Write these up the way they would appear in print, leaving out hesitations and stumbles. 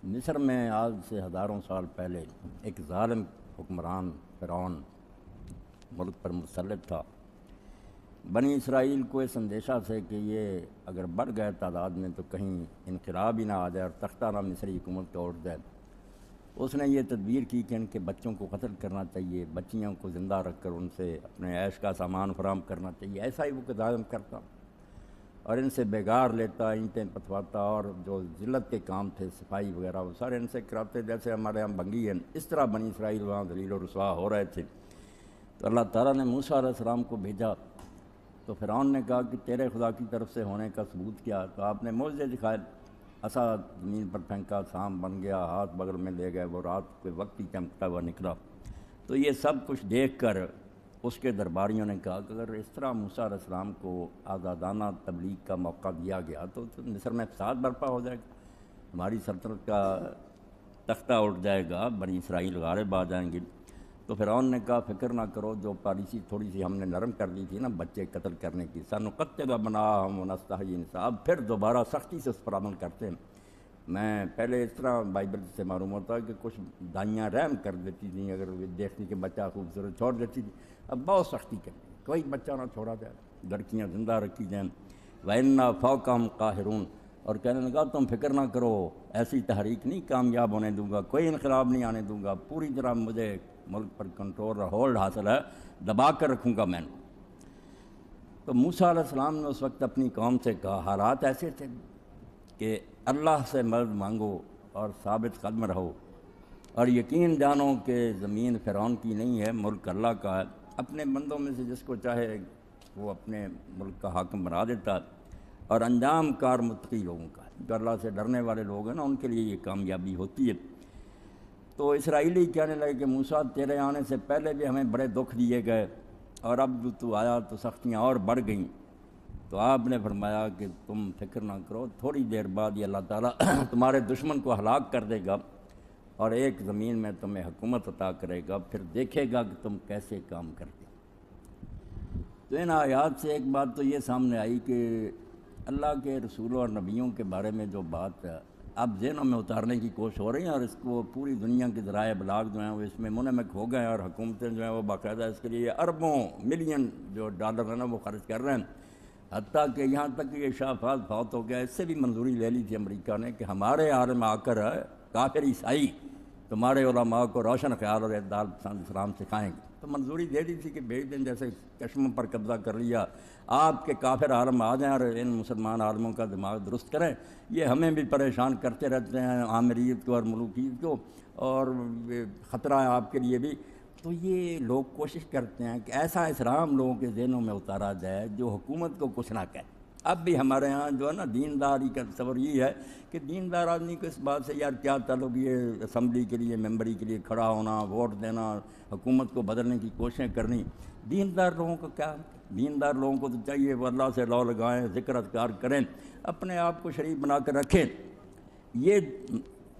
مصر میں آج سے ہزاروں سال پہلے ایک ظالم حکمران فرعون ملک پر مسلط تھا۔ بنی اسرائیل کو اس اندیشہ سے کہ یہ اگر بڑھ گئے تعداد میں تو کہیں انقلاب ہی نہ آ جائے اور تختہ نہ مصری حکومت کا اٹھ جائے، اس نے یہ تدبیر کی کہ ان کے بچوں کو قتل کرنا چاہیے، بچیوں کو زندہ رکھ کر ان سے اپنے عیش کا سامان فراہم کرنا چاہیے۔ ایسا ہی وہ ظالم کرتا اور ان سے بیگار لیتا، اینٹیں پتواتا، اور جو ذلت کے کام تھے صفائی وغیرہ وہ سارے ان سے کراتے، جیسے ہمارے ہم بنگی ہیں۔ اس طرح بنی اسرائیل وہاں ذلیل و رسوا ہو رہے تھے۔ تو اللہ تعالیٰ نے موسیٰ علیہ السلام کو بھیجا، تو فرعون نے کہا کہ تیرے خدا کی طرف سے ہونے کا ثبوت کیا؟ تو آپ نے معجزے دکھائے، عصا زمین پر پھینکا، سانپ بن گیا، ہاتھ بغل میں لے گئے، وہ رات کے وقت ہی چمکتا ہوا نکلا۔ تو یہ سب کچھ دیکھ کر اس کے درباریوں نے کہا کہ اگر اس طرح موسیٰ علیہ السلام کو آزادانہ تبلیغ کا موقع دیا گیا تو مصر میں فساد برپا ہو جائے گا، ہماری سلطنت کا تختہ اٹھ جائے گا، بنی اسرائیل غالب آ جائیں گے۔ تو فرعون نے کہا فکر نہ کرو، جو پالیسی تھوڑی سی ہم نے نرم کر دی تھی نا بچے قتل کرنے کی، سنقتل ابناءہم ونستحیی نساءہم، پھر دوبارہ سختی سے اس پر عمل کرتے ہیں۔ میں پہلے اس طرح بائبل سے معلوم ہوتا ہے کہ کچھ دائیاں رحم کر دیتی تھیں، اگر دیکھتی کہ بچہ خوبصورت چھوڑ دیتی تھی، اب بہت سختی کرتی، کوئی بچہ نہ چھوڑا جائے، لڑکیاں زندہ رکھی جائیں۔ وَإِنَّا فَوْقَهُمْ قَاهِرُونَ، اور کہنے لگا تم فکر نہ کرو، ایسی تحریک نہیں کامیاب ہونے دوں گا، کوئی انقلاب نہیں آنے دوں گا، پوری طرح مجھے ملک پر کنٹرول اور ہولڈ حاصل ہے، دبا کر رکھوں گا میں نے۔ تو موسیٰ علیہ السلام نے اس وقت اپنی قوم سے کہا، حالات ایسے تھے کہ اللہ سے مدد مانگو اور ثابت قدم رہو، اور یقین جانو کہ زمین فرعون کی نہیں ہے، ملک اللہ کا ہے، اپنے بندوں میں سے جس کو چاہے وہ اپنے ملک کا حاکم بنا دیتا ہے، اور انجام کار متقی لوگوں کا ہے، جو اللہ سے ڈرنے والے لوگ ہیں نا ان کے لیے یہ کامیابی ہوتی ہے۔ تو اسرائیلی کہنے لگے کہ موسیٰ تیرے آنے سے پہلے بھی ہمیں بڑے دکھ دیے گئے، اور اب جو تو آیا تو سختیاں اور بڑھ گئیں۔ تو آپ نے فرمایا کہ تم فکر نہ کرو، تھوڑی دیر بعد یہ اللہ تعالیٰ تمہارے دشمن کو ہلاک کر دے گا اور ایک زمین میں تمہیں حکومت عطا کرے گا، پھر دیکھے گا کہ تم کیسے کام کرتے۔ تو ان آیات سے ایک بات تو یہ سامنے آئی کہ اللہ کے رسولوں اور نبیوں کے بارے میں جو بات اب ذہنوں میں اتارنے کی کوشش ہو رہی ہیں، اور اس کو پوری دنیا کے ذرائع ابلاغ جو ہیں وہ اس میں منہمک ہو گئے ہیں، اور حکومتیں جو ہیں وہ باقاعدہ اس کے لیے اربوں ملین جو ڈالر ہیں نا وہ خرچ کر رہے ہیں، حتیٰ کہ یہاں تک کہ یہ شاہ فاض فوت ہو گیا، اس سے بھی منظوری لے لی تھی امریکہ نے کہ ہمارے عالم آ کر کافر عیسائی تمہارے علماء کو روشن خیال اور اعتدال پسند اسلام سکھائیں گے، تو منظوری دے دی تھی کہ بھیج دیں، جیسے کشمیر پر قبضہ کر لیا، آپ کے کافر عالم آ جائیں اور ان مسلمان عالموں کا دماغ درست کریں، یہ ہمیں بھی پریشان کرتے رہتے ہیں، عامریت کو اور ملوکیت کو، اور خطرہ ہے آپ کے لیے بھی۔ تو یہ لوگ کوشش کرتے ہیں کہ ایسا اسلام لوگوں کے ذہنوں میں اتارا جائے جو حکومت کو کچھ نہ کہے۔ اب بھی ہمارے ہاں جو ہے نا دینداری کا تصور یہ ہے کہ دیندار آدمی کو اس بات سے یار کیا تعلق، یہ اسمبلی کے لیے ممبری کے لیے کھڑا ہونا، ووٹ دینا، حکومت کو بدلنے کی کوششیں کرنی، دیندار لوگوں کو کیا؟ دیندار لوگوں کو تو چاہیے وہ اللہ سے لو لگائیں، ذکر اذکار کریں، اپنے آپ کو شریف بنا کر رکھیں۔ یہ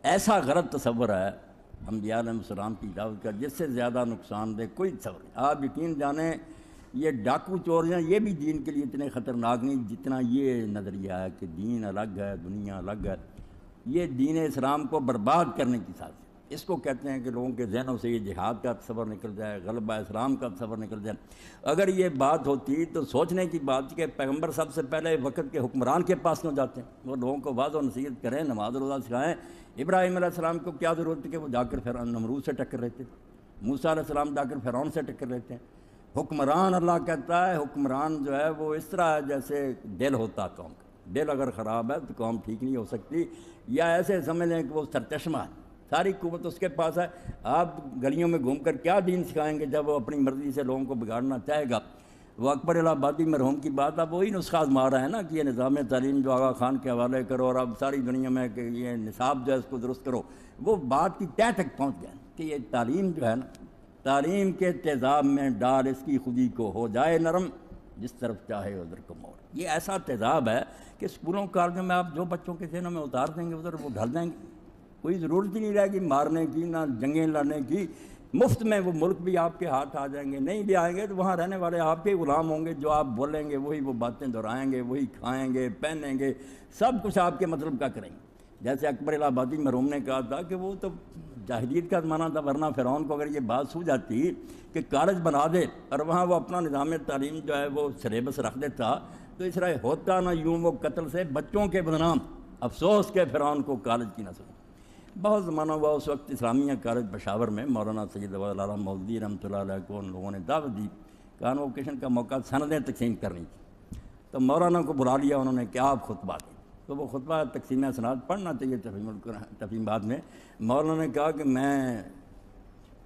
ایسا غلط تصور ہے انبیاء علیہ السلام کی دعوت کا، جس سے زیادہ نقصان دہ کوئی تصور نہیں۔ آپ یقین جانیں یہ ڈاکو چوریاں یہ بھی دین کے لیے اتنے خطرناک نہیں جتنا یہ نظریہ ہے کہ دین الگ ہے دنیا الگ ہے۔ یہ دین اسلام کو برباد کرنے کی سازش، اس کو کہتے ہیں کہ لوگوں کے ذہنوں سے یہ جہاد کا تصور نکل جائے، غلبہ اسلام کا تصور نکل جائے۔ اگر یہ بات ہوتی تو سوچنے کی بات کہ پیغمبر سب سے پہلے وقت کے حکمران کے پاس کیوں جاتے ہیں؟ وہ لوگوں کو واضح و نصیحت کریں، نماز روزہ سکھائیں۔ ابراہیم علیہ السلام کو کیا ضرورت ہے کہ وہ جا کر فرعون نمرود سے ٹکر لیتے؟ موسیٰ علیہ السلام جا کر فرعون سے ٹکر لیتے ہیں۔ حکمران اللہ کہتا ہے حکمران جو ہے وہ اس طرح ہے جیسے دل ہوتا قوم کا، دل اگر خراب ہے تو قوم ٹھیک نہیں ہو سکتی، یا ایسے سمجھ لیں کہ وہ سرچشمہ ہے، ساری قوت اس کے پاس ہے۔ آپ گلیوں میں گھوم کر کیا دین سکھائیں گے جب وہ اپنی مرضی سے لوگوں کو بگاڑنا چاہے گا؟ وہ اکبر الہ آبادی مرحوم کی بات اب وہی نسخہ آزما رہا ہے نا کہ یہ نظام تعلیم جو آغا خان کے حوالے کرو، اور اب ساری دنیا میں کہ یہ نصاب جو ہے اس کو درست کرو، وہ بات کی تہہ تک پہنچ گئے کہ یہ تعلیم جو ہے نا، تعلیم کے تیزاب میں ڈال اس کی خودی کو ہو جائے نرم، جس طرف چاہے ادھر کو موڑ۔ یہ ایسا تیزاب ہے کہ اسکولوں کالجوں میں آپ جو بچوں کے ذہنوں میں اتار دیں گے ادھر وہ ڈھل جائیں گے، کوئی ضرورت ہی نہیں رہے گی مارنے کی، نہ جنگیں لڑنے کی، مفت میں وہ ملک بھی آپ کے ہاتھ آ جائیں گے، نہیں بھی آئیں گے تو وہاں رہنے والے آپ کے غلام ہوں گے، جو آپ بولیں گے وہی وہ باتیں دہرائیں گے، وہی کھائیں گے، پہنیں گے، سب کچھ آپ کے مطلب کا کریں گے۔ جیسے اکبر الہ آبادی مرحوم نے کہا تھا کہ وہ تو جاہلیت کا زمانہ تھا، ورنہ فرعون کو اگر یہ بات سو جاتی کہ کالج بنا دے اور وہاں وہ اپنا نظام تعلیم جو ہے وہ سلیبس رکھ دیتا تو اس طرح ہوتا نہ یوں وہ قتل سے بچوں کے بدنام، افسوس کے فرعون کو کالج کی نہ سنی۔ بہت زمانہ ہوا اس وقت اسلامیہ کالج پشاور میں مولانا سید عبداللہ مولوی رحمۃ اللہ علیہ کو ان لوگوں نے دعوت دی، کانوکیشن کا موقع سندیں تقسیم کرنی تھی، تو مولانا کو بلا لیا انہوں نے کہ آپ خطبہ دیں، تو وہ خطبہ تقسیم اسناد پڑھنا چاہیے تفہیم بعد میں۔ مولانا نے کہا کہ میں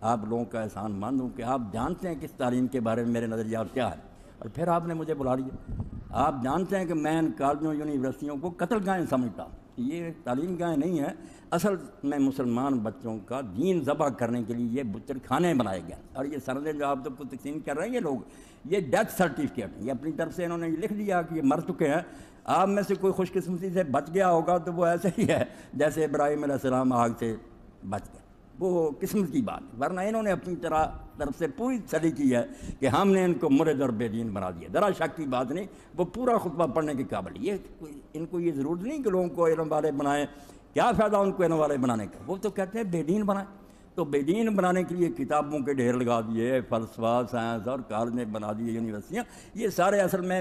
آپ لوگوں کا احسان مند ہوں کہ آپ جانتے ہیں کس تعلیم کے بارے میں میرے نظریات کیا ہے، اور پھر آپ نے مجھے بلا لیا۔ آپ جانتے ہیں کہ میں ان کالجوں یونیورسٹیوں کو قتل گاہیں سمجھتا ہوں، یہ تعلیم گاہیں نہیں ہے، اصل میں مسلمان بچوں کا دین ذبح کرنے کے لیے یہ بچڑ خانے بنائے گئے، اور یہ سندیں جو آپ تک کو تقسیم کر رہے ہیں یہ لوگ، یہ ڈیتھ سرٹیفکیٹ، یہ اپنی طرف سے انہوں نے لکھ دیا کہ یہ مر چکے ہیں۔ آپ میں سے کوئی خوش قسمتی سے بچ گیا ہوگا تو وہ ایسے ہی ہے جیسے ابراہیم علیہ السلام آگ سے بچ گئے، وہ قسمت کی بات، ورنہ انہوں نے اپنی طرف سے پوری چلی کی ہے کہ ہم نے ان کو مرد اور بے دین بنا دیا، ذرا شک کی بات نہیں، وہ پورا خطبہ پڑھنے کے قابل۔ یہ ان کو یہ ضرورت نہیں کہ لوگوں کو علم والے بنائیں، کیا فائدہ ان کو علم والے بنانے کا، وہ تو کہتے ہیں بے دین بنائیں، تو بے دین بنانے کے لیے کتابوں کے ڈھیر لگا دیے، فلسفہ، سائنس اور کالج بنا دیے، یونیورسٹیاں، یہ سارے اصل میں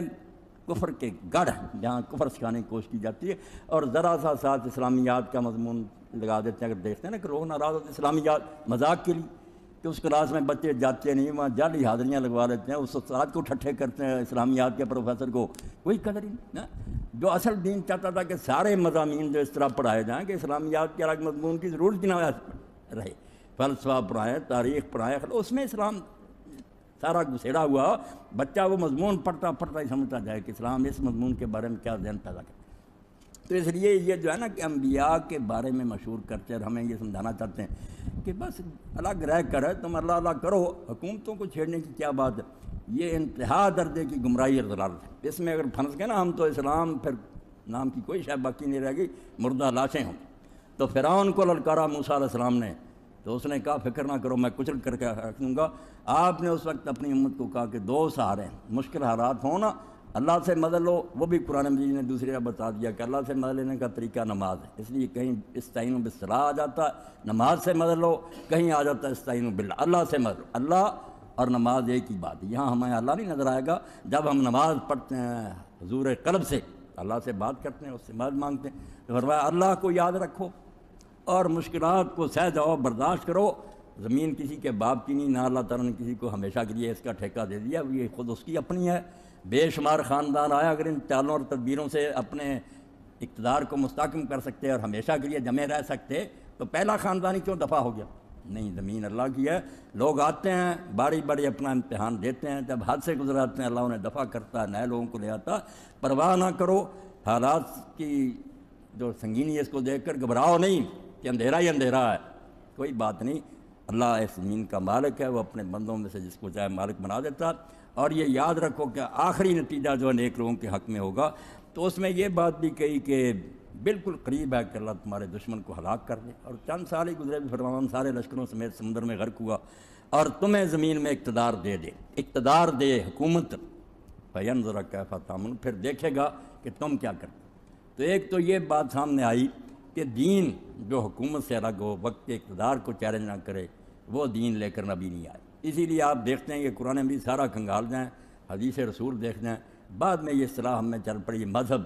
کفر کے گڑھ ہیں جہاں کفر سکھانے کی کوشش کی جاتی ہے، اور ذرا سا ساتھ اسلامیات کا مضمون لگا دیتے ہیں۔ اگر دیکھتے ہیں نا کہ لوگ ناراض ہوتے ہیں اسلامیات مذاق کے لیے کہ اس کلاس میں بچے جاتے نہیں، وہاں جعلی حاضریاں لگوا لیتے ہیں، اس استاد کو ٹھٹھے کرتے ہیں، اسلامیات کے پروفیسر کو کوئی قدر ہی نہیں۔ جو اصل دین چاہتا تھا کہ سارے مضامین جو اس طرح پڑھائے جائیں کہ اسلامیات کے الگ مضمون کی ضرورت نہ رہے، فلسفہ پڑھائیں، تاریخ پڑھائیں، اس میں اسلام سارا گسیڑا ہوا، بچہ وہ مضمون پڑھتا ہی سمجھتا جائے کہ اسلام اس مضمون کے بارے میں کیا ذہن پیدا کرتا۔ تو اس لیے یہ جو ہے نا کہ انبیاء کے بارے میں مشہور کرتے اور ہمیں یہ سمجھانا چاہتے ہیں کہ بس الگ رہ کر تم اللہ اللہ کرو، حکومتوں کو چھیڑنے کی کیا بات ہے، یہ انتہا درجے کی گمراہی اور ضلالت ہے۔ اس میں اگر پھنس گئے نا ہم تو اسلام پھر نام کی کوئی شے باقی نہیں رہ گئی، مردہ لاشیں ہوں۔ تو فرعون کو للکارا موسیٰ علیہ السلام نے، تو اس نے کہا فکر نہ کرو میں کچل کر کے رکھ دوں گا۔ آپ نے اس وقت اپنی امت کو کہا کہ دو سہارے ہیں، مشکل حالات ہوں نا اللہ سے مدد لو، وہ بھی قرآن مجید نے دوسری جگہ بتا دیا کہ اللہ سے مدد لینے کا طریقہ نماز ہے، اس لیے کہیں استعینوا بالصلاۃ آ جاتا ہے نماز سے مدد لو، کہیں آ جاتا ہے استعینوا باللہ اللہ سے مدد لو، اللہ اور نماز ایک ہی بات ہے۔ یہاں ہمیں اللہ نہیں نظر آئے گا جب ہم نماز پڑھتے ہیں حضور قلب سے، اللہ سے بات کرتے ہیں، اس سے مدد مانگتے ہیں، تو فرمایا اللہ کو یاد رکھو اور مشکلات کو سہ جاؤ، برداشت کرو۔ زمین کسی کے باپ کی نہیں، نہ اللہ تعالیٰ نے کسی کو ہمیشہ کے لیے اس کا ٹھیکہ دے دیا، یہ خود اس کی اپنی ہے۔ بے شمار خاندان آیا، اگر ان چالوں اور تدبیروں سے اپنے اقتدار کو مستحکم کر سکتے اور ہمیشہ کے لیے جمے رہ سکتے تو پہلا خاندان ہی کیوں دفع ہو گیا؟ نہیں، زمین اللہ کی ہے، لوگ آتے ہیں باری باری اپنا امتحان دیتے ہیں، جب حد سے گزر آتے ہیں اللہ انہیں دفع کرتا ہے، نئے لوگوں کو لے آتا۔ پرواہ نہ کرو حالات کی جو سنگینی ہے اس کو دیکھ کر گھبراؤ نہیں کہ اندھیرا ہی اندھیرا ہے، کوئی بات نہیں، اللہ اس زمین کا مالک ہے، وہ اپنے بندوں میں سے جس کو چاہے مالک بنا دیتا۔ اور یہ یاد رکھو کہ آخری نتیجہ جو ہے نیک لوگوں کے حق میں ہوگا۔ تو اس میں یہ بات بھی کہی کہ بالکل قریب ہے کہ اللہ تمہارے دشمن کو ہلاک کر دے، اور چند سال ہی گزرے بھی فرعون سارے لشکروں سمیت سمندر میں غرق ہوا، اور تمہیں زمین میں اقتدار دے حکومت، فینظر کیف تعملون، پھر دیکھے گا کہ تم کیا کرتے۔ تو ایک تو یہ بات سامنے آئی کہ دین جو حکومت سے الگ ہو، وقت کے اقتدار کو چیلنج نہ کرے، وہ دین لے کر نبی نہیں آئے۔ اسی لیے آپ دیکھتے ہیں کہ قرآن بھی سارا کھنگال جائیں، حدیث رسول دیکھ جائیں، بعد میں یہ اصطلاح ہم میں چل پڑی مذہب،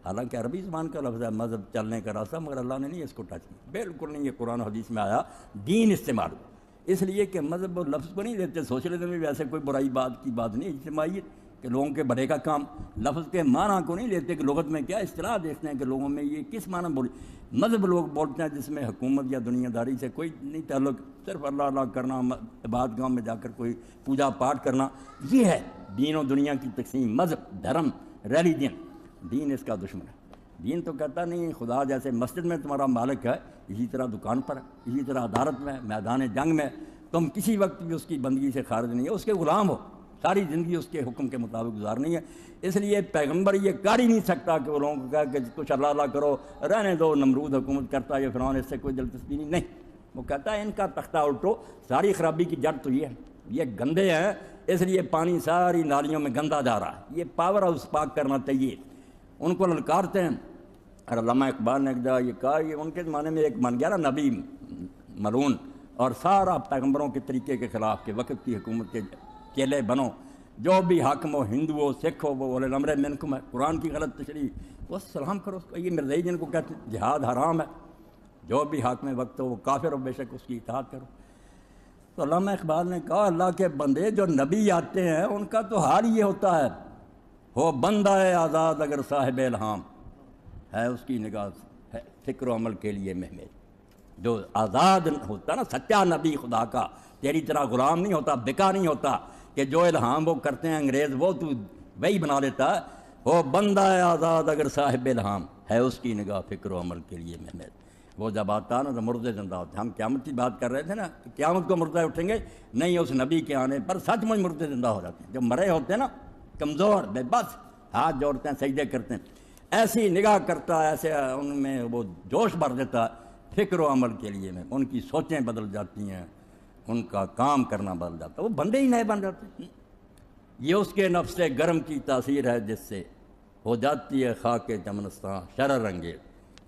حالانکہ عربی زبان کا لفظ ہے مذہب، چلنے کا راستہ، مگر اللہ نے نہیں اس کو ٹچ کیا، بالکل نہیں، یہ قرآن حدیث میں آیا، دین استعمال ہو، اس لیے کہ مذہب اور لفظ کو نہیں لیتے۔ سوشلزم میں بھی ایسے کوئی برائی بات کی بات نہیں، اجتماعیت کہ لوگوں کے بڑے کا کام، لفظ کے معنی کو نہیں لیتے کہ لغت میں کیا اصطلاح دیکھتے ہیں کہ لوگوں میں یہ کس معنی بولی۔ مذہب لوگ بولتے ہیں جس میں حکومت یا دنیا داری سے کوئی نہیں تعلق، صرف اللہ اللہ کرنا، عبادت گاہ میں جا کر کوئی پوجا پاٹ کرنا، یہ ہے دین و دنیا کی تقسیم۔ مذہب، دھرم، ریلیجن، دین اس کا دشمن ہے۔ دین تو کہتا نہیں خدا جیسے مسجد میں تمہارا مالک ہے، اسی طرح دکان پر، اسی طرح عدالت میں، میدان جنگ میں، تم کسی وقت بھی اس کی بندگی سے خارج نہیں ہے، اس کے غلام ہو، ساری زندگی اس کے حکم کے مطابق گزارنی ہے۔ اس لیے پیغمبر یہ کر ہی نہیں سکتا کہ وہ لوگوں کو کہا کہ کچھ اللہ اللہ کرو، رہنے دو، نمرود حکومت کرتا ہے، فرعون، اس سے کوئی دلچسپی نہیں۔ وہ کہتا ہے ان کا تختہ الٹو، ساری خرابی کی جڑ تو یہ ہے، یہ گندے ہیں، اس لیے پانی ساری نالیوں میں گندا جا رہا ہے، یہ پاور ہاؤس پاک کرنا چاہیے۔ ان کو للکارتے ہیں اور علامہ اقبال نے ایک جگہ یہ کہا یہ ان کے زمانے میں ایک بن گیا نا نبی ملعون، اور سارا پیغمبروں کے طریقے کے خلاف کہ وقت کی حکومت کے چیلے بنو، جو بھی حاکم ہو، ہندو ہو، سکھ ہو، وہ اولل الامر منکم ہے، قرآن کی غلط تشریح وہ سلام کرو اس کو، یہ مرزائی جن کو کہتے ہیں جہاد حرام ہے، جو بھی حاکم وقت ہو وہ کافر ہو، بے شک اس کی اطاعت کرو۔ تو علامہ اقبال نے کہا اللہ کے بندے جو نبی آتے ہیں ان کا تو حال یہ ہوتا ہے، ہو بندہ آزاد اگر صاحب الہام ہے اس کی نگاہ ہے فکر و عمل کے لیے محمد، جو آزاد ہوتا نا سچا نبی خدا کا، تیری طرح غلام نہیں ہوتا، بکا نہیں ہوتا کہ جو الہام وہ کرتے ہیں انگریز وہ تو وہی بنا لیتا ہے، وہ بندہ آزاد اگر صاحب الہام ہے اس کی نگاہ فکر و عمل کے لیے محمد۔ وہ جب آتا نا تو مردے زندہ ہوتے ہیں۔ ہم قیامت کی بات کر رہے تھے نا کہ قیامت کو مردے اٹھیں گے، نہیں اس نبی کے آنے پر سچ مچ مردے زندہ ہو جاتے ہیں۔ جب مرے ہوتے ہیں نا کمزور بے بس، ہاتھ جوڑتے ہیں، سجدے کرتے ہیں، ایسی نگاہ کرتا ہے، ایسے ان میں وہ جوش بھر دیتا ہے فکر و عمل کے لیے میں، ان کی سوچیں بدل جاتی ہیں، ان کا کام کرنا بدل جاتا ہے، وہ بندے ہی نئے بن جاتے ہیں۔ یہ اس کے نفس گرم کی تاثیر ہے جس سے ہو جاتی ہے خاک چمنستاں شرر رنگے،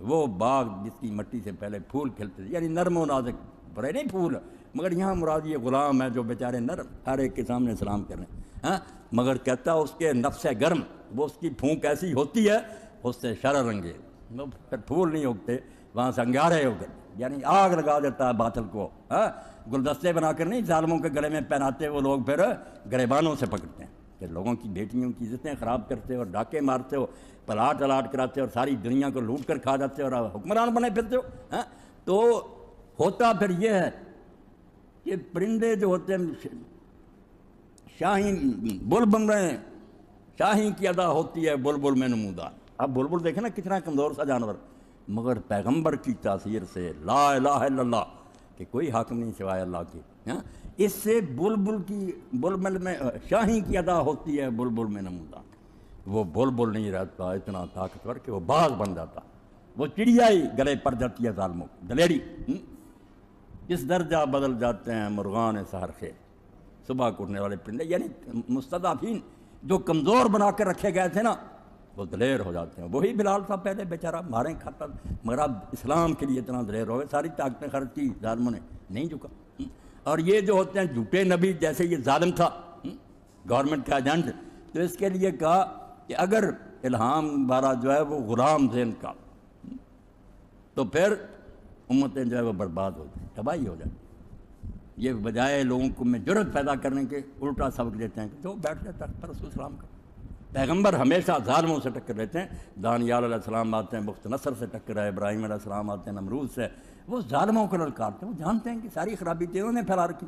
وہ باغ جس کی مٹی سے پہلے پھول کھلتے تھے، یعنی نرم و نازک برے نہیں پھول، مگر یہاں مراد یہ غلام ہے جو بیچارے نرم ہر ایک کے سامنے سلام کر رہے ہیں، ہاں مگر کہتا ہے اس کے نفس گرم، وہ اس کی پھونک ایسی ہوتی ہے اس سے شرر رنگے، پھر پھول نہیں اگتے وہاں سے انگارے ہو گئے، یعنی آگ لگا دیتا ہے باطل کو، ہاں گلدستے بنا کر نہیں ظالموں کے گلے میں پہناتے وہ لوگ، پھر گریبانوں سے پکڑتے ہیں کہ لوگوں کی بیٹیوں کی عزتیں خراب کرتے ہو اور ڈاکے مارتے ہو، پلاٹ الاٹ کراتے ہو اور ساری دنیا کو لوٹ کر کھا جاتے ہو اور حکمران بنے پھرتے ہو، ہاں تو ہوتا پھر یہ ہے کہ پرندے جو ہوتے ہیں شاہین بل بن رہے ہیں، شاہین کی ادا ہوتی ہے بلبل میں نمودار۔ اب بلبل دیکھیں نا کتنا کمزور سا جانور، مگر پیغمبر کی تاثیر سے لا الہ الا اللہ کہ کوئی حاکم نہیں سوائے اللہ کی، ہاں اس سے بلبل کی بلبل میں شاہین کی ادا ہوتی ہے بلبل میں نمودار، وہ بلبل نہیں رہتا اتنا طاقتور کہ وہ باز بن جاتا، وہ چڑیا ہی گلے پڑ جاتی ہے ظالموں دلیری، اس درجہ بدل جاتے ہیں مرغان سحر خیز، صبح کو اٹھنے والے پرندے، یعنی مستضعفین جو کمزور بنا کر رکھے گئے تھے نا وہ دلیر ہو جاتے ہیں۔ وہی بلال تھا پہلے بیچارہ ماریں کھاتا، مگر اب اسلام کے لیے اتنا دلیر ہو گئے، ساری طاقتیں خرچ کی ظالموں نے، نہیں جھکا۔ اور یہ جو ہوتے ہیں جھوٹے نبی، جیسے یہ ظالم تھا گورنمنٹ کا ایجنٹ، تو اس کے لیے کہا کہ اگر الہام والا جو ہے وہ غلام ذہن کا، تو پھر امتیں جو ہے وہ برباد ہو جائیں، تباہی ہو جائے۔ یہ بجائے لوگوں کو میں جرت پیدا کرنے کے الٹا سبق دیتے ہیں کہ جو بیٹھ جائے تخت پر رسول السلام کا۔ پیغمبر ہمیشہ ظالموں سے ٹکر لیتے ہیں، دانیال علیہ السلام آتے ہیں بخت نصر سے ٹکر ہے، ابراہیم علیہ السلام آتے ہیں نمرود سے، وہ ظالموں کو للکارتے ہیں، وہ جانتے ہیں کہ ساری خرابی انہوں نے پھیلا رکھی۔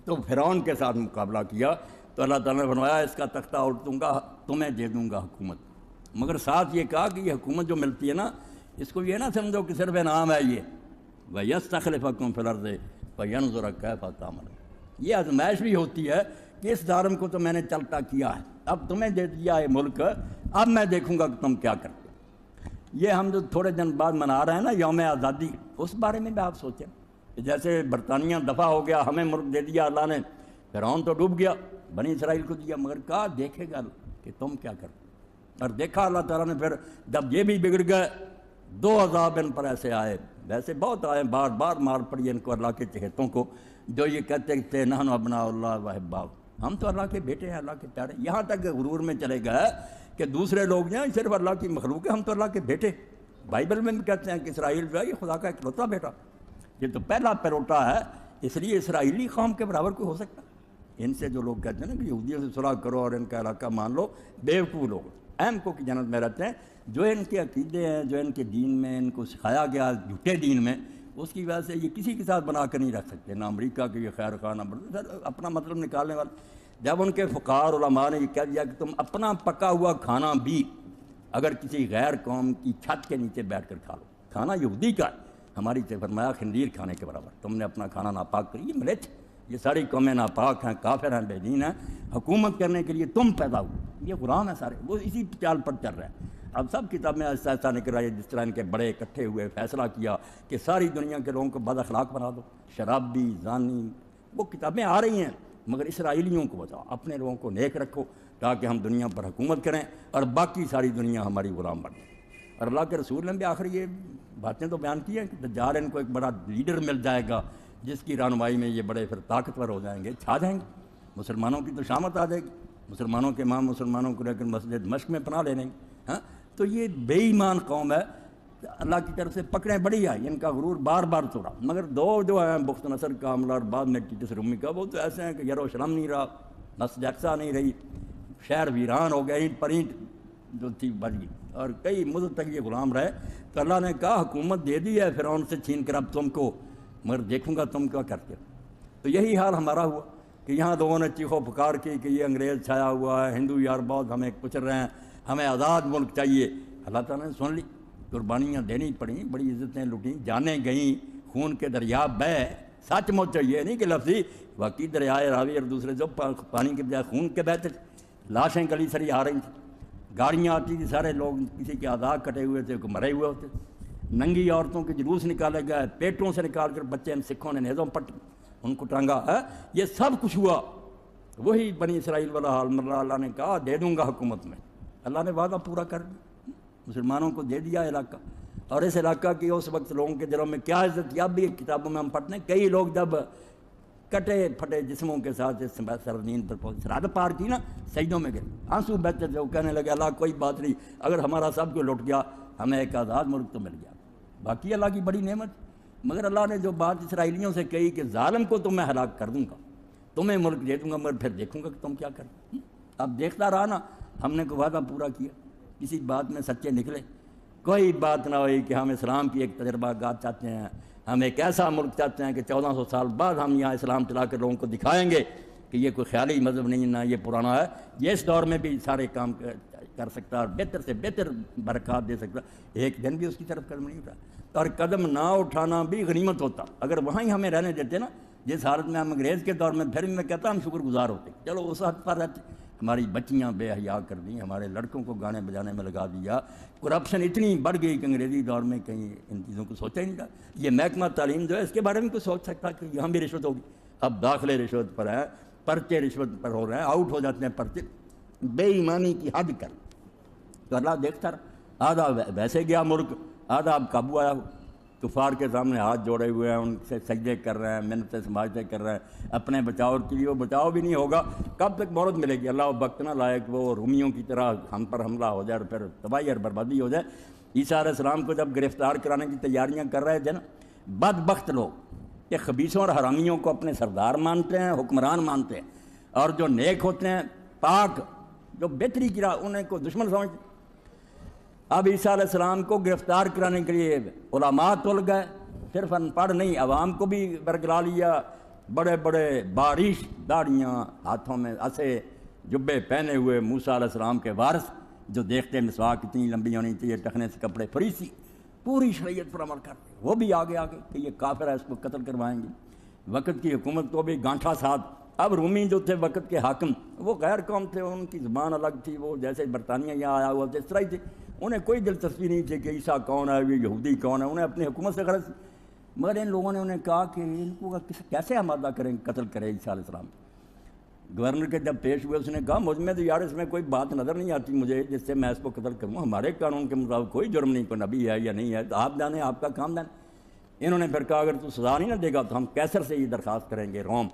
تو فرعون کے ساتھ مقابلہ کیا تو اللہ تعالیٰ نے فرمایا اس کا تختہ الٹ دوں گا، تمہیں دے دوں گا حکومت، مگر ساتھ یہ کہا کہ یہ حکومت جو ملتی ہے نا اس کو یہ نہ سمجھو کہ صرف انعام ہے، یہ وَيَسْتَخْلِفَكُمْ فِي الْأَرْضِ فَيَنْظُرَ كَيْفَ تَعْمَلُونَ، یہ آزمائش بھی ہوتی ہے کہ اس ظالم کو تو میں نے چلتا کیا ہے، اب تمہیں دے دیا ہے ملک، اب میں دیکھوں گا کہ تم کیا کرتے ہو۔ یہ ہم جو تھوڑے دن بعد منا رہے ہیں نا یوم آزادی، اس بارے میں بھی آپ سوچیں کہ جیسے برطانیہ دفاع ہو گیا، ہمیں ملک دے دیا اللہ نے، فرعون تو ڈوب گیا، بنی اسرائیل کو دیا، مگر کہا دیکھے گا کہ تم کیا کرتے، اور دیکھا اللہ تعالیٰ نے۔ پھر جب یہ بھی بگڑ گئے، دو عذاب ان پر ایسے آئے، ویسے بہت آئے، بار بار مار پڑی ان کو اللہ کے چہتوں کو، جو یہ کہتے تھے نحن ابناء اللہ وحباؤ، ہم تو اللہ کے بیٹے ہیں، اللہ کے پیارے، یہاں تک غرور میں چلے گئے کہ دوسرے لوگ جو ہیں صرف اللہ کی مخلوق ہے، ہم تو اللہ کے بیٹے۔ بائبل میں بھی کہتے ہیں کہ اسرائیل جو ہے یہ خدا کا اکلوتا بیٹا، یہ تو پہلا پیروٹا ہے، اس لیے اسرائیلی قوم کے برابر کوئی ہو سکتا۔ ان سے جو لوگ کہتے ہیں نا کہ یہودیوں سے صلح کرو اور ان کا علاقہ مان لو، بیوقوف لوگ اہم کو کی جنت میں رہتے ہیں، جو ان کے عقیدے ہیں، جو ان کے دین میں ان کو سکھایا گیا جھوٹے دین میں، اس کی وجہ سے یہ کسی کے ساتھ بنا کر نہیں رکھ سکتے، نہ امریکہ کے یہ خیر خواہ، نہ اپنا مطلب نکالنے والے۔ جب ان کے فقار علماء نے یہ کہہ دیا کہ تم اپنا پکا ہوا کھانا بھی اگر کسی غیر قوم کی چھت کے نیچے بیٹھ کر کھا لو، کھانا یہودی کا ہے، ہماری سے فرمایا خنزیر کھانے کے برابر، تم نے اپنا کھانا ناپاک کری، یہ ملچ، یہ ساری قومیں ناپاک ہیں، کافر ہیں، بے دین ہیں، حکومت کرنے کے لیے تم پیدا ہوئے، یہ غلام ہیں سارے، وہ اسی چال پر چل رہے ہیں۔ اب سب کتاب میں ایسا ایسا نکل رہا ہے، جس طرح ان کے بڑے اکٹھے ہوئے فیصلہ کیا کہ ساری دنیا کے لوگوں کو بد اخلاق بنا دو، شرابی، زانی، وہ کتابیں آ رہی ہیں، مگر اسرائیلیوں کو بتاؤ، اپنے لوگوں کو نیک رکھو تاکہ ہم دنیا پر حکومت کریں اور باقی ساری دنیا ہماری غلام بن جائے۔ اور اللہ کے رسول نے بھی آخر یہ باتیں تو بیان کی ہیں کہ دجال ان کو ایک بڑا لیڈر مل جائے گا جس کی رہنمائی میں یہ بڑے پھر طاقتور ہو جائیں گے، چھا جائیں گے، مسلمانوں کی تو شامت آ جائے گی، مسلمانوں کے امام مسلمانوں کو لے کر مسجد دمشق میں پناہ لے لیں گے۔ ہاں تو یہ بے ایمان قوم ہے، اللہ کی طرف سے پکڑیں بڑی آئی، ان کا غرور بار بار توڑا، مگر دو جو ہیں بخت نصر کا حملہ اور بعد میں ٹیٹس رومی کا، وہ تو ایسے ہیں کہ یروشلم نہیں رہا، مسجد اقصی نہیں رہی، شہر ویران ہو گئے، اینٹ پر اینٹ جو تھی بچ گئی، اور کئی مدت تک یہ غلام رہے۔ تو اللہ نے کہا حکومت دے دی ہے فرعون سے چھین کر، اب تم کو مگر دیکھوں گا تم کیا کرتے ہو۔ تو یہی حال ہمارا ہوا کہ یہاں لوگوں نے چیخو پکار کی کہ یہ انگریز چھایا ہوا ہے، ہندو یار بہت ہمیں کچل رہے ہیں، ہمیں آزاد ملک چاہیے۔ اللہ تعالیٰ نے سن لی، قربانیاں دینی پڑیں، بڑی عزتیں لوٹیں، جانیں گئیں، خون کے دریا بہے، سچ مچ یہ نہیں کہ لفظی، واقعی دریائے راوی اور دوسرے جو پانی کے بجائے خون کے بہتے تھے، لاشیں گلی سری آ رہی تھیں، گاڑیاں آتی تھی، سارے لوگ کسی کے اعضاء کٹے ہوئے تھے، کوئی مرے ہوئے ہوتے تھے، ننگی عورتوں کے جلوس نکالے گئے، پیٹوں سے نکال کر بچے ان سکھوں نے نیزوں پٹ ان کو ٹانگا ہے، یہ سب کچھ ہوا۔ وہی بنی اسرائیل والا حال، اللہ نے کہا دے دوں گا حکومت میں، اللہ نے وعدہ پورا کر دیا، مسلمانوں کو دے دیا علاقہ۔ اور اس علاقہ کی اس وقت لوگوں کے دلوں میں کیا عزت تھی، اب بھی کتابوں میں ہم پڑھتے ہیں، کئی لوگ جب کٹے پھٹے جسموں کے ساتھ اس سرزمین پر پہنچے، سرحد پار کی نا، سجدوں میں گئے، آنسو بہتے تھے، وہ کہنے لگے اللہ کوئی بات نہیں، اگر ہمارا سب کو لٹ گیا ہمیں ایک آزاد ملک تو مل گیا، باقی اللہ کی بڑی نعمت۔ مگر اللہ نے جو بات اسرائیلیوں سے کہی کہ ظالم کو تو میں ہلاک کر دوں گا، تمہیں ملک دے دوں گا، مگر پھر دیکھوں گا کہ تم کیا کرتے۔ اب دیکھتا رہا نا، ہم نے کوئی وعدہ پورا کیا، کسی بات میں سچے نکلے، کوئی بات نہ ہوئی کہ ہم اسلام کی ایک تجربہ گات چاہتے ہیں، ہم ایک ایسا ملک چاہتے ہیں کہ 1400 سال بعد ہم یہاں اسلام چلا کر لوگوں کو دکھائیں گے کہ یہ کوئی خیالی مذہب نہیں، نہ یہ پرانا ہے، یہ اس دور میں بھی سارے کام کر سکتا ہے اور بہتر سے بہتر برکات دے سکتا، ایک دن بھی اس کی طرف قدم نہیں اٹھا، اور قدم نہ اٹھانا بھی غنیمت ہوتا، اگر وہاں ہی ہمیں رہنے دیتے نا، جس حالت میں ہم انگریز کے دور میں، پھر بھی میں کہتا ہم شکر گزار ہوتے، چلو اس حد پر رہتے، ہماری بچیاں بے حیا کر دیں، ہمارے لڑکوں کو گانے بجانے میں لگا دیا، کرپشن اتنی بڑھ گئی کہ انگریزی دور میں کہیں ان چیزوں کو سوچا ہی نہیں تھا۔ یہ محکمہ تعلیم جو ہے اس کے بارے میں کوئی سوچ سکتا کہ یہاں بھی رشوت ہوگی، اب داخلے رشوت پر ہیں، پرچے رشوت پر ہو رہے ہیں، آؤٹ ہو جاتے ہیں پرچے، بے ایمانی کی حد کر۔ تو اللہ دیکھتا رہا، آدھا ویسے گیا ملک، آدھا اب قابو آیا ہو، کفار کے سامنے ہاتھ جوڑے ہوئے ہیں، ان سے سجدے کر رہے ہیں، منتیں سماجتیں کر رہے ہیں، اپنے بچاؤ کے لیے، وہ بچاؤ بھی نہیں ہوگا، کب تک مہلت ملے گی، اللہ وقت نہ لائے کہ وہ رومیوں کی طرح ہم پر حملہ ہو جائے اور پھر تباہی اور بربادی ہو جائے۔ عیسیٰ علیہ السلام کو جب گرفتار کرانے کی تیاریاں کر رہے تھے نا، بدبخت لوگ کہ خبیثوں اور حرامیوں کو اپنے سردار مانتے ہیں، حکمران مانتے ہیں، اور جو نیک ہوتے ہیں، پاک، جو بہتری کی راہ، انہیں کو دشمن سمجھتے ہیں۔ اب عیسیٰ علیہ السلام کو گرفتار کرانے کے لیے علماء تل گئے، صرف ان پڑھ نہیں، عوام کو بھی برگلا لیا، بڑے بڑے بارش داڑیاں، ہاتھوں میں اسے جبے پہنے ہوئے موسیٰ علیہ السلام کے وارث، جو دیکھتے مسواک اتنی لمبی ہونی چاہیے، ٹخنے سے کپڑے، فریسی، پوری شریعت پر عمل کرتے، وہ بھی آگے کہ یہ کافر ہے، اس کو قتل کروائیں گے۔ وقت کی حکومت کو بھی گانٹھا ساتھ۔ اب رومی جو تھے وقت کے حاکم، وہ غیر قوم تھے، ان کی زبان الگ تھی، وہ جیسے برطانیہ یہاں آیا ہوا تھا اس طرح ہی تھے، انہیں کوئی دلچسپی نہیں تھی کہ عیسیٰ کون ہے، یہ یہودی کون ہے، انہیں اپنی حکومت سے غرض۔ مگر ان لوگوں نے انہیں کہا کہ ان کو کیسے آمادہ کریں، قتل کرے عیسیٰ علیہ السلام۔ گورنر کے جب پیش ہوئے، اس نے کہا مجھ میں تو یار اس میں کوئی بات نظر نہیں آتی مجھے جس سے میں اس کو قتل کروں، ہمارے قانون کے مطابق کوئی جرم نہیں، کوئی نبی ہے یا نہیں ہے، تو آپ جانیں، آپ کا کام جانیں۔ انہوں نے پھر کہا اگر تو سزا نہیں نہ دے گا تو ہم قیصر سے یہ درخواست کریں گے روم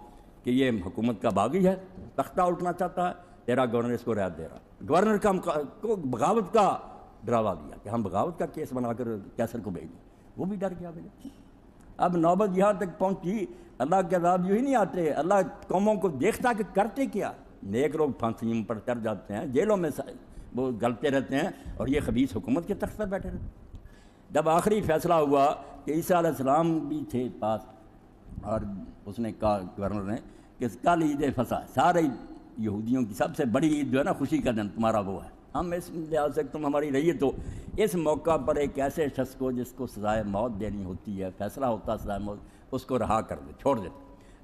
کہ یہ حکومت کا باغی ہے، تختہ الٹنا چاہتا ہے، تیرا گورنر اس کو رعایت دے رہا۔ گورنر کو بغاوت کا ڈراوا دیا کہ ہم بغاوت کا کیس بنا کر قیصر کو بھیج دیں، وہ بھی ڈر گیا۔ اب نوبت یہاں تک پہنچی، اللہ کے عذاب یوں ہی نہیں آتے، اللہ قوموں کو دیکھتا کہ کرتے کیا، نیک لوگ پھانسیوں پر چڑھ جاتے ہیں، جیلوں میں وہ گلتے رہتے ہیں، اور یہ خبیث حکومت کے تخت پر بیٹھے رہتے ہیں۔ جب آخری فیصلہ ہوا کہ عیسیٰ علیہ السلام بھی تھے پاس، اور اس نے کہا گورنر نے کہ کل عید فصح، سارے یہودیوں کی سب سے بڑی عید جو ہے نا، خوشی کا دن تمہارا وہ ہے، ہم اس لحاظ سے تم ہماری رعیت ہو، اس موقع پر ایک ایسے شخص کو جس کو سزائے موت دینی ہوتی ہے، فیصلہ ہوتا سزائے موت، اس کو رہا کر دے، چھوڑ دے۔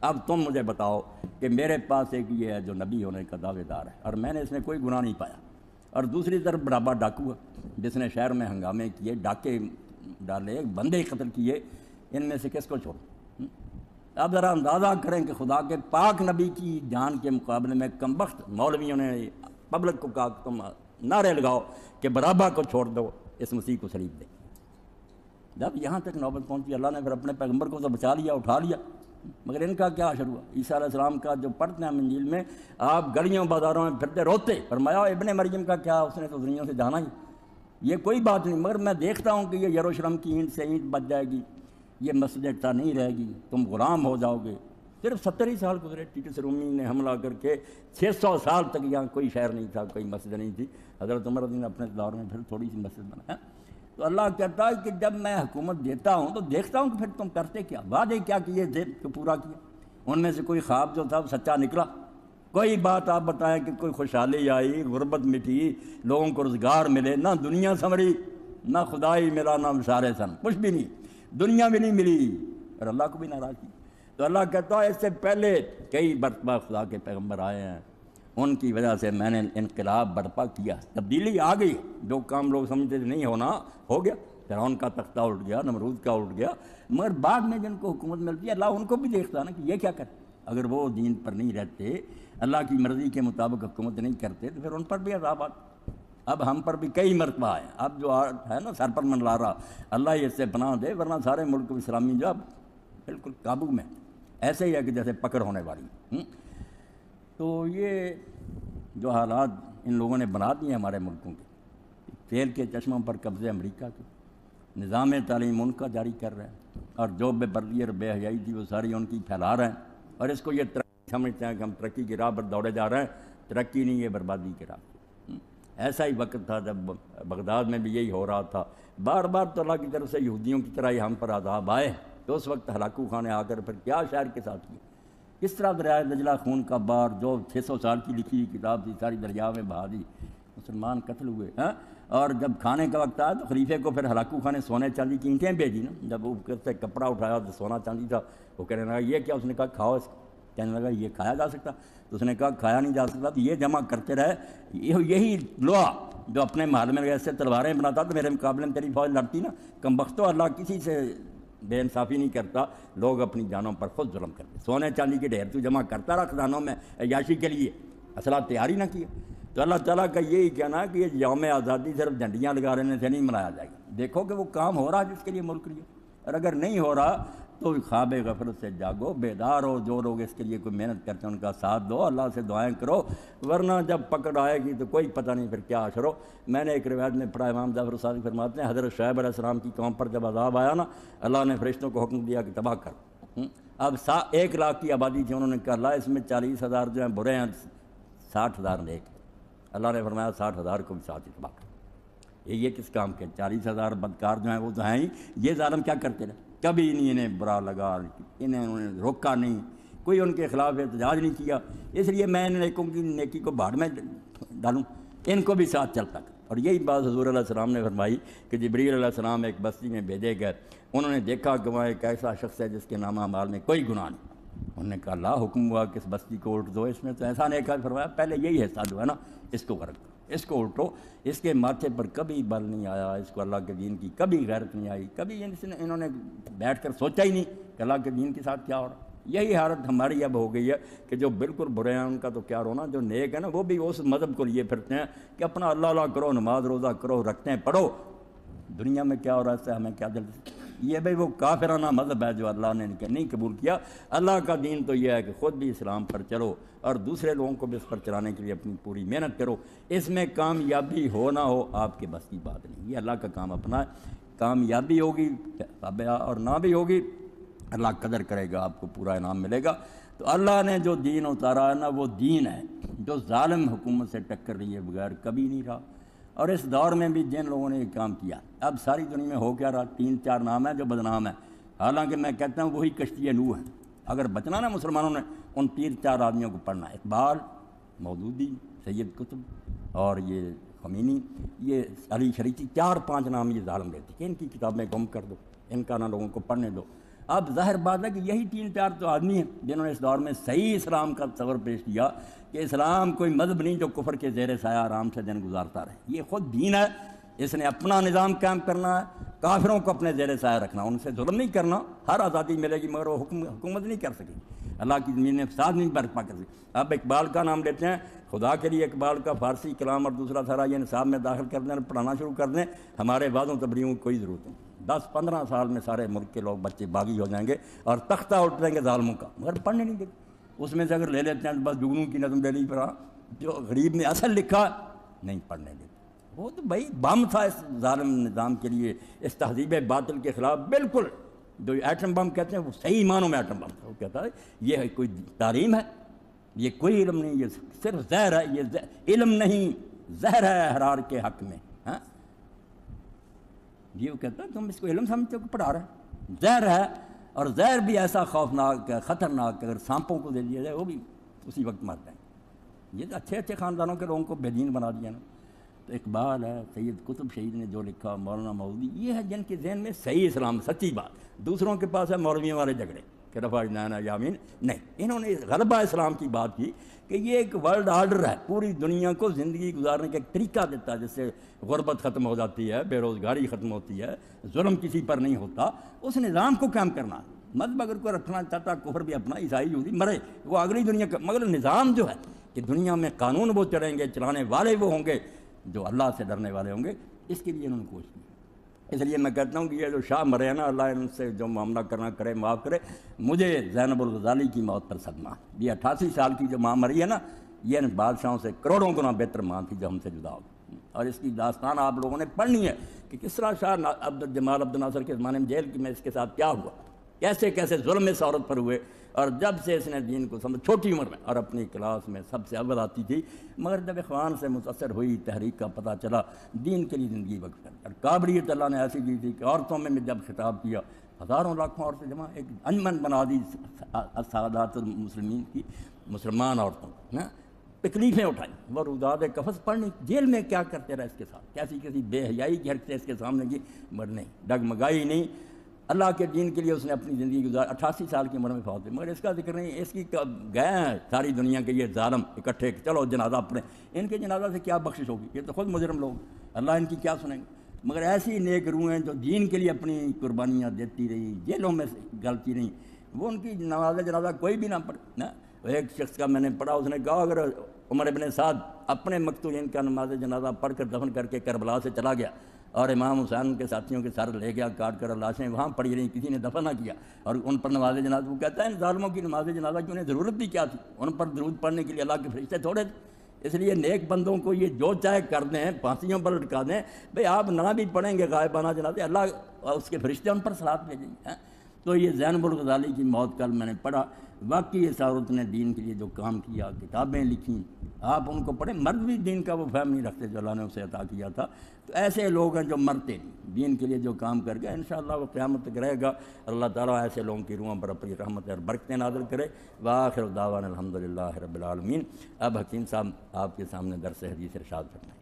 اب تم مجھے بتاؤ کہ میرے پاس ایک یہ ہے جو نبی ہونے کا دعوے دار ہے، اور میں نے اس میں کوئی گناہ نہیں پایا، اور دوسری طرف برابر ڈاکو ہے جس نے شہر میں ہنگامے کیے، ڈاکے ڈالے، بندے قتل کیے، ان میں سے کس کو چھوڑوں؟ اب ذرا اندازہ کریں کہ خدا کے پاک نبی کی جان کے مقابلے میں کمبخت مولویوں نے پبلک کو کہا کہ تم نعرے لگاؤ کہ برابا کو چھوڑ دو، اس مسیح کو صلیب دے۔ جب یہاں تک نوبت پہنچی، اللہ نے پھر اپنے پیغمبر کو تو بچا لیا، اٹھا لیا، مگر ان کا کیا حشر ہوا؟ عیسیٰ علیہ السلام کا جو پڑھتے ہیں انجیل میں، آپ گلیوں بازاروں میں پھرتے روتے، فرمایا ابن مریم کا کیا، اس نے تو دنیا سے جانا ہی، یہ کوئی بات نہیں، مگر میں دیکھتا ہوں کہ یہ یروشلم کی اینٹ سے اینٹ بچ جائے گی، یہ مسجد اقصیٰ نہیں رہے گی، تم غلام ہو جاؤ گے۔ صرف 70 ہی سال گزرے، ٹیٹس رومی نے حملہ کر کے 600 سال تک یہاں کوئی شہر نہیں تھا، کوئی مسجد نہیں تھی۔ حضرت عمر نے اپنے دور میں پھر تھوڑی سی مسجد بنایا۔ تو اللہ کہتا ہے کہ جب میں حکومت دیتا ہوں تو دیکھتا ہوں کہ پھر تم کرتے کیا، وعدے کیا کیے تھے کہ پورا کیا؟ ان میں سے کوئی خواب جو تھا وہ سچا نکلا؟ کوئی بات آپ بتائیں کہ کوئی خوشحالی آئی، غربت مٹی، لوگوں کو روزگار ملے؟ نہ دنیا سنوری، نہ خدائی ملا، نہ مشارے سن، کچھ بھی نہیں، دنیا بھی نہیں ملی، اور اللہ کو بھی ناراض کی۔ تو اللہ کہتا ہے اس سے پہلے کئی مرتبہ خدا کے پیغمبر آئے ہیں، ان کی وجہ سے میں نے انقلاب برپا کیا، تبدیلی آ گئی، جو کام لوگ سمجھتے تھے نہیں ہونا ہو گیا، فرعون کا تختہ اٹھ گیا، نمرود کا اٹھ گیا، مگر بعد میں جن کو حکومت ملتی ہے اللہ ان کو بھی دیکھتا ہے نا کہ یہ کیا کرتے، اگر وہ دین پر نہیں رہتے، اللہ کی مرضی کے مطابق حکومت نہیں کرتے تو پھر ان پر بھی عذاب آتا۔ اب ہم پر بھی کئی مرتبہ آئے، اب جو ہے نا سر پر منڈلا رہا، اللہ یہ اس سے پناہ دے، ورنہ سارے ملک اسلامی جو اب بالکل قابو میں، ایسے ہی ہے کہ جیسے پکڑ ہونے والی۔ تو یہ جو حالات ان لوگوں نے بنا دیے ہمارے ملکوں کے، تیل کے چشموں پر قبضے امریکہ کے، نظام تعلیم ان کا جاری کر رہے ہیں، اور جو بے پردگی اور بے حیائی تھی وہ ساری ان کی پھیلا رہے ہیں، اور اس کو یہ ترقی سمجھتے ہیں کہ ہم ترقی کی راہ پر دوڑے جا رہے ہیں، ترقی نہیں، یہ بربادی کی راہ۔ ایسا ہی وقت تھا جب بغداد میں بھی یہی ہو رہا تھا، بار بار تو اللہ کی طرف سے یہودیوں کی طرح ہی ہم پر عذاب آئے، تو اس وقت ہلاکو خان نے آ کر پھر کیا شہر کے ساتھ کیا، کس طرح دریائے دجلہ خون کا بار، جو 600 سال کی لکھی ہوئی کتاب تھی ساری دریا میں بہا دی، مسلمان قتل ہوئے ہیں۔ اور جب کھانے کا وقت آیا تو خلیفے کو پھر ہلاکو خان نے سونے چاندی کی اینٹیں بھیجی نا، جب وہ سے کپڑا اٹھایا تو سونا چاندی تھا، وہ کہنے لگا یہ کیا، اس نے کہا کھاؤ اس کو، کہنے لگا یہ کھایا جا سکتا، تو اس نے کہا کھایا نہیں جا سکتا، تو یہ جمع کرتے رہے، یہی لوہا جو اپنے محل میں ایسے تلواریں بناتا تو میرے مقابلے میں تیری فوج لڑتی نا، کم بختو، اللہ کسی سے بے انصافی نہیں کرتا، لوگ اپنی جانوں پر خود ظلم کرتے، سونے چاندی کے ڈھیر تو جمع کرتا رہا خزانوں میں عیاشی کے لیے، اسلحہ تیاری نہ کیا۔ تو اللہ تعالیٰ کا یہی کہنا ہے کہ یہ یوم آزادی صرف جھنڈیاں لگا رہنے سے نہیں منایا جائے گا، دیکھو کہ وہ کام ہو رہا جس کے لیے ملک لیے، اور اگر نہیں ہو رہا تو خواب غفلت سے جاگو، بیدار ہو، جو لوگ اس کے لیے کوئی محنت کرتے ہیں ان کا ساتھ دو، اللہ سے دعائیں کرو، ورنہ جب پکڑ آئے گی تو کوئی پتہ نہیں پھر کیا حشر ہو۔ میں نے ایک روایت میں پڑھا، امام جعفر صادق فرماتے ہیں حضرت شعیب علیہ السلام کی قوم پر جب عذاب آیا نا، اللہ نے فرشتوں کو حکم دیا کہ تباہ کر۔ اب 1 لاکھ کی آبادی تھی، انہوں نے کہا اللہ اس میں 40,000 جو ہیں برے ہیں، 60,000 نیک، اللہ نے فرمایا 60,000 کو بھی ساتھ ہی تباہ کر۔ یہ کس کام کے؟ 40,000 بدکار جو ہیں وہ تو ہیں ہی، یہ ظالم کیا کرتے رہے، کبھی نہیں انہیں برا لگا، انہوں نے روکا نہیں، کوئی ان کے خلاف احتجاج نہیں کیا، اس لیے میں ان نیکوں کی نیکی کو بھاڑ میں ڈالوں، ان کو بھی ساتھ چلتا کر۔ اور یہی بات حضور علیہ السلام نے فرمائی کہ جبریل علیہ السلام ایک بستی میں بھیجے گئے، انہوں نے دیکھا کہ وہاں ایک ایسا شخص ہے جس کے نامہ اعمال میں کوئی گناہ نہیں، انہوں نے کہا اللہ حکم ہوا کہ اس بستی کو الٹ دو، اس میں تو ایسا نیک ہے، فرمایا پہلے یہی حصہ جو ہے نا اس کو غرق کرو، اس کو الٹو، اس کے ماتھے پر کبھی بل نہیں آیا، اس کو اللہ کے دین کی کبھی غیرت نہیں آئی، کبھی انہوں نے بیٹھ کر سوچا ہی نہیں کہ اللہ کے دین کے ساتھ کیا ہو رہا۔ یہی حالت ہماری اب ہو گئی ہے کہ جو بالکل برے ہیں ان کا تو کیا رونا، جو نیک ہے نا وہ بھی اس مذہب کو لیے پھرتے ہیں کہ اپنا اللہ اللہ کرو، نماز روزہ کرو، رکھتے ہیں پڑھو، دنیا میں کیا ہو رہا ہے اس سے ہمیں کیا دلچسپی۔ یہ بھائی وہ کافرانہ مذہب ہے جو اللہ نے نہیں قبول کیا۔ اللہ کا دین تو یہ ہے کہ خود بھی اسلام پر چلو اور دوسرے لوگوں کو بھی اس پر چلانے کے لیے اپنی پوری محنت کرو، اس میں کامیابی ہو نہ ہو آپ کے بس کی بات نہیں، یہ اللہ کا کام اپنا ہے، کامیابی ہوگی اور نہ بھی ہوگی اللہ قدر کرے گا، آپ کو پورا انعام ملے گا۔ تو اللہ نے جو دین اتارا ہے نا وہ دین ہے جو ظالم حکومت سے ٹکر رہی ہے بغیر کبھی نہیں رہا، اور اس دور میں بھی جن لوگوں نے یہ کام کیا، اب ساری دنیا میں ہو کیا رہا، 3-4 نام ہیں جو بدنام ہیں، حالانکہ میں کہتا ہوں وہی کشتی نوح ہے۔ اگر بچنا نا مسلمانوں نے ان 3-4 آدمیوں کو پڑھنا، اقبال، مودودی، سید قطب اور یہ خمینی، یہ علی شریعتی، 4-5 نام یہ ظالم لیتے کہ ان کی کتابیں گم کر دو، ان کا نہ لوگوں کو پڑھنے دو۔ اب ظاہر بات ہے کہ یہی 3-4 تو آدمی ہیں جنہوں نے اس دور میں صحیح اسلام کا تصور پیش کیا کہ اسلام کوئی مذہب نہیں جو کفر کے زیر سایہ آرام سے دن گزارتا رہے، یہ خود دین ہے، اس نے اپنا نظام قائم کرنا ہے، کافروں کو اپنے زیر سایہ رکھنا، ان سے ظلم نہیں کرنا، ہر آزادی ملے گی مگر وہ حکومت نہیں کر سکے، اللہ کی زمین میں فساد نہیں برپا کر سکے۔ اب اقبال کا نام لیتے ہیں، خدا کے لیے اقبال کا فارسی کلام اور دوسرا سارا یہ نصاب میں داخل کر دیں، پڑھانا شروع کر دیں، ہمارے وعدوں تبلیغوں کی کوئی ضرورت نہیں۔ 10-15 سال میں سارے ملک کے لوگ بچے باغی ہو جائیں گے اور تختہ الٹ دیں گے ظالموں کا، مگر پڑھنے نہیں دیتے۔ اس میں سے اگر لے لیتے ہیں تو بس جگنوں کی نظم دے لی پر جو غریب نے اصل لکھا نہیں پڑھنے دیتے۔ وہ تو بھائی بم تھا اس ظالم نظام کے لیے، اس تہذیب باطل کے خلاف بالکل، جو ایٹم بم کہتے ہیں وہ صحیح معنوں میں ایٹم بم تھا۔ وہ کہتا ہے یہ کوئی تعلیم ہے، یہ کوئی علم نہیں، یہ صرف زہر ہے، یہ علم نہیں زہر ہے احرار کے حق میں۔ ہاں یہ وہ کہتا ہے تم اس کو علم سمجھتے ہو کہ پڑھا رہے ہیں، زہر ہے، اور زہر بھی ایسا خوفناک ہے، خطرناک، اگر سانپوں کو دے دیا جائے وہ بھی اسی وقت مر جائیں۔ یہ اچھے اچھے خاندانوں کے لوگوں کو بے دین بنا دیا نا۔ تو اقبال ہے، سید قطب شہید نے جو لکھا، مولانا مودودی، یہ ہے جن کے ذہن میں صحیح اسلام، سچی بات۔ دوسروں کے پاس ہے مولویوں والے جھگڑے کہ رفع جنان یامین، نہیں، انہوں نے غلبہ اسلام کی بات کی کہ یہ ایک ورلڈ آرڈر ہے، پوری دنیا کو زندگی گزارنے کا ایک طریقہ دیتا ہے، جس سے غربت ختم ہو جاتی ہے، بے روزگاری ختم ہوتی ہے، ظلم کسی پر نہیں ہوتا، اس نظام کو قائم کرنا ہے۔ مذہب اگر کوئی رکھنا چاہتا، کفر بھی اپنا، عیسائی یہودی مرے، وہ اگلی دنیا کا، مگر نظام جو ہے کہ دنیا میں قانون وہ چلیں گے، چلانے والے وہ ہوں گے جو اللہ سے ڈرنے والے ہوں گے، اس کے لیے انہوں نے کوشش کی۔ اس لیے میں کہتا ہوں کہ یہ جو شاہ مرے ہیں نا، اللہ ان سے جو معاملہ کرنا کرے، معاف کرے۔ مجھے زینب الغزالی کی موت پر صدمہ، یہ 88 سال کی جو ماں مری ہے نا، یہ ان بادشاہوں سے کروڑوں گنا بہتر ماں تھی جو ہم سے جدا ہو گئی، اور اس کی داستان آپ لوگوں نے پڑھنی ہے کہ کس طرح شاہ جمال عبد الناصر کے زمانے میں جیل میں اس کے ساتھ کیا ہوا، کیسے کیسے ظلم اس عورت پر ہوئے، اور جب سے اس نے دین کو سمجھ، چھوٹی عمر میں، اور اپنی کلاس میں سب سے اول آتی تھی، مگر جب اخوان سے متاثر ہوئی، تحریک کا پتہ چلا، دین کے لیے زندگی وقف کر، اور قابلیت اللہ نے ایسی دی تھی کہ عورتوں میں جب خطاب کیا، ہزاروں لاکھوں عورتیں جمع، ایک انجمن بنا دی سعادات المسلمین کی، مسلمان عورتوں نے تکلیفیں اٹھائیں، وہ روداد قفص پڑھنی، جیل میں کیا کرتے رہے اس کے ساتھ، کیسی بے حیائی کی حرکتیں اس کے سامنے کی، مگر نہیں، ڈگمگائی نہیں، اللہ کے دین کے لیے اس نے اپنی زندگی گزار، 88 سال کی عمر میں فوت ہوئی، مگر اس کا ذکر نہیں، اس کی گئے ہیں ساری دنیا کے یہ ظالم اکٹھے، چلو جنازہ پڑھیں، ان کے جنازہ سے کیا بخشش ہوگی، یہ تو خود مجرم لوگ، اللہ ان کی کیا سنیں گے، مگر ایسی نیک روحیں جو دین کے لیے اپنی قربانیاں دیتی رہی، جیلوں میں گلتی رہیں، وہ ان کی نماز جنازہ کوئی بھی نہ پڑھے نا۔ ایک شخص کا میں نے پڑھا، اس نے کہا اگر عمر ابن سعد اپنے مقتولین کا نماز جنازہ پڑھ کر دفن کر کے کربلا سے چلا گیا، اور امام حسین کے ساتھیوں کے سر لے گیا کاٹ کر، لاشیں وہاں پڑی رہیں، کسی نے دفن نہ کیا، اور ان پر نماز جنازہ، وہ کہتا ہے ان ظالموں کی نماز جنازہ کی انہیں ضرورت بھی کیا تھی، ان پر درود پڑھنے کے لیے اللہ کے فرشتے تھوڑے تھے۔ اس لیے نیک بندوں کو یہ جو چاہے کر دیں، پھانسیوں پر لٹکا دیں، بھئی آپ نہ بھی پڑھیں گے غائبانہ جنازے، اللہ اس کے فرشتے ان پر صلوات بھیجیں گے۔ تو یہ زینب الغزالی کی موت کل میں نے پڑھا، واقعی اس عورت نے دین کے لیے جو کام کیا، کتابیں لکھیں، آپ ان کو پڑھیں، مرد بھی دین کا وہ فہم نہیں رکھتے جو اللہ نے اسے عطا کیا تھا، تو ایسے لوگ ہیں جو مرتے نہیں، دین کے لیے جو کام کر گئے، انشاءاللہ وہ قیامت تک رہے گا، اللہ تعالیٰ ایسے لوگوں کی روحوں پر اپنی رحمت اور برکتیں نازل کرے۔ وآخر دعوانا الحمدللہ رب العالمین۔ اب حکیم صاحب آپ کے سامنے درس حدیث ارشاد کرنا ہے۔